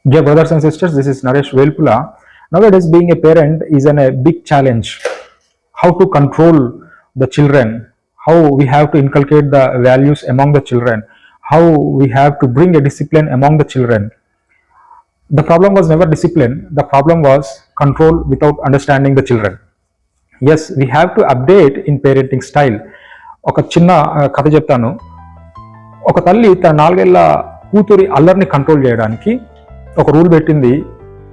Dear brothers and sisters, this is Naresh Velpula. Nowadays, being a parent is a big challenge. How to control the children, how we have to inculcate the values among the children, how we have to bring a discipline among the children. The problem was never discipline, the problem was control without understanding the children. Yes, we have to update in parenting style. ఒక చిన్న కథ చెప్తాను. ఒక తల్లి తన 4 ఏళ్ల కూతురి అల్లరిని control చేయడానికి ఒక రూల్ పెట్టింది.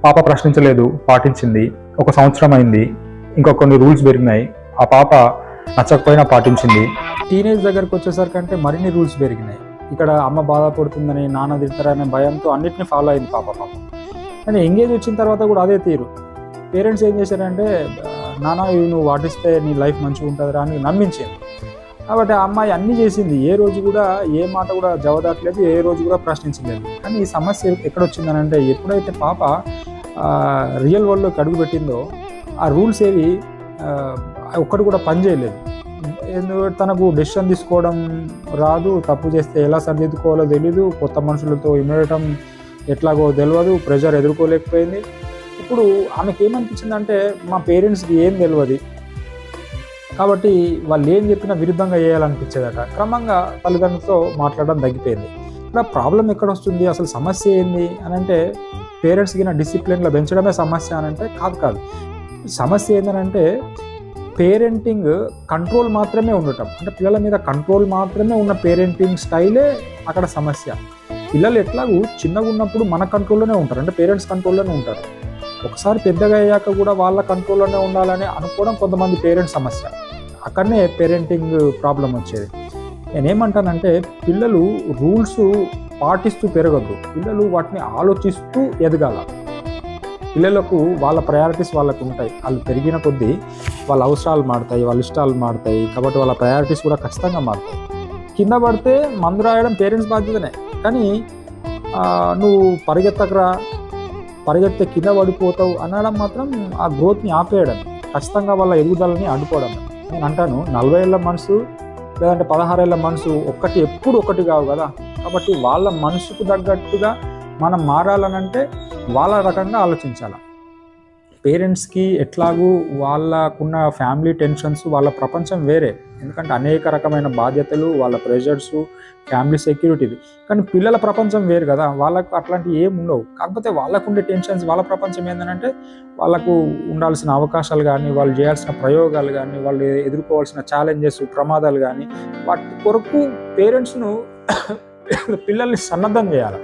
పాప ప్రశ్నించలేదు, పాటించింది. ఒక సంవత్సరం అయింది, ఇంకా కొన్ని రూల్స్ పెరిగినాయి. ఆ పాప నచ్చకపోయినా పాటించింది. టీనేజ్ దగ్గరకు వచ్చేసరికంటే మరిన్ని రూల్స్ పెరిగినాయి. ఇక్కడ అమ్మ బాధపడుతుందని, నాన్న తిడతారనే భయంతో అన్నిటిని ఫాలో అయింది పాప. కానీ ఎంగేజ్ వచ్చిన తర్వాత కూడా అదే తీరు. పేరెంట్స్ ఏం చేశారంటే, నాన్న ఇవి నువ్వు వాటిస్తే నీ లైఫ్ మంచిగా ఉంటుందిరా అని నమ్మించింది. కాబట్టి ఆ అమ్మాయి అన్నీ చేసింది, ఏ రోజు కూడా ఏ మాట కూడా జవదాట్లేదు, ఏ రోజు కూడా ప్రశ్నించలేదు. కానీ ఈ సమస్య ఎక్కడొచ్చిందనంటే, ఎప్పుడైతే పాప రియల్ వరల్డ్లోకి అడుగు పెట్టిందో ఆ రూల్స్ ఏవి ఒక్కటి కూడా పనిచేయలేదు. తనకు డెసిషన్ తీసుకోవడం రాదు, తప్పు చేస్తే ఎలా సరిదిద్దుకోవాలో తెలీదు, కొత్త మనుషులతో ఇమడటం ఎట్లాగో తెలియదు, ప్రెషర్ ఎదుర్కోలేకపోయింది. ఇప్పుడు ఆమెకి ఏమనిపించిందంటే, మా పేరెంట్స్కి ఏం తెలియదు కాబట్టి వాళ్ళు ఏం చెప్పినా విరుద్ధంగా చేయాలనిపించేదట. క్రమంగా తల్లిదండ్రులతో మాట్లాడడం తగ్గిపోయింది. ఇక్కడ ప్రాబ్లం ఎక్కడ వస్తుంది, అసలు సమస్య ఏంది అని అంటే, పేరెంట్స్కి నా డిసిప్లిన్లో పెంచడమే సమస్య అని అంటే కాదు. సమస్య ఏంటంటే, పేరెంటింగ్ కంట్రోల్ మాత్రమే ఉండటం, అంటే పిల్లల మీద కంట్రోల్ మాత్రమే ఉన్న పేరెంటింగ్ స్టైలే అక్కడ సమస్య. పిల్లలు ఎట్లాగూ చిన్నగా ఉన్నప్పుడు మన కంట్రోల్లోనే ఉంటారు, అంటే పేరెంట్స్ కంట్రోల్లోనే ఉంటారు. ఒకసారి పెద్దగా అయ్యాక కూడా వాళ్ళ కంట్రోల్లోనే ఉండాలని అనుకోవడం కొంతమంది పేరెంట్స్ సమస్య. అక్కడనే పేరెంటింగ్ ప్రాబ్లం వచ్చేది. నేనేమంటానంటే, పిల్లలు రూల్స్ పాటిస్తూ పెరగద్దు, పిల్లలు వాటిని ఆలోచిస్తూ ఎదగాల. పిల్లలకు వాళ్ళ ప్రయారిటీస్ వాళ్ళకు ఉంటాయి. వాళ్ళు పెరిగిన కొద్దీ వాళ్ళ అవసరాలు మారుతాయి, వాళ్ళ ఇష్టాలు మారుతాయి. కాబట్టి వాళ్ళ ప్రయారిటీస్ కూడా ఖచ్చితంగా మారుతాయి. కింద పడితే మందు రాయడం పేరెంట్స్ బాధ్యతనే, కానీ నువ్వు పరిగెత్తే కింద పడిపోతావు అనడం మాత్రం ఆ గ్రోత్ని ఆపేయడం, ఖచ్చితంగా వాళ్ళ ఎదుగుదలని అడ్డుకోవడం. నేను అంటాను, 40 ఏళ్ళ మనసు లేదంటే 16 ఏళ్ళ మనసు ఎప్పుడు ఒకటి కావు కదా. కాబట్టి వాళ్ళ మనసుకు తగ్గట్టుగా మనం మారాలనంటే వాళ్ళ రకంగా ఆలోచించాలి. పేరెంట్స్కి ఎట్లాగూ వాళ్ళకున్న ఫ్యామిలీ టెన్షన్స్, వాళ్ళ ప్రపంచం వేరే. ఎందుకంటే అనేక రకమైన బాధ్యతలు, వాళ్ళ ప్రెషర్స్, ఫ్యామిలీ సెక్యూరిటీది. కానీ పిల్లల ప్రపంచం వేరు కదా, వాళ్ళకు అట్లాంటివి ఏమి ఉండవు. కాకపోతే వాళ్ళకు ఉండే టెన్షన్స్, వాళ్ళ ప్రపంచం ఏంటంటే, వాళ్ళకు ఉండాల్సిన అవకాశాలు కానీ, వాళ్ళు చేయాల్సిన ప్రయోగాలు కానీ, వాళ్ళు ఎదుర్కోవాల్సిన ఛాలెంజెస్, ప్రమాదాలు కానీ, వాటి కొరకు పేరెంట్స్ను పిల్లల్ని సన్నద్ధం చేయాలి.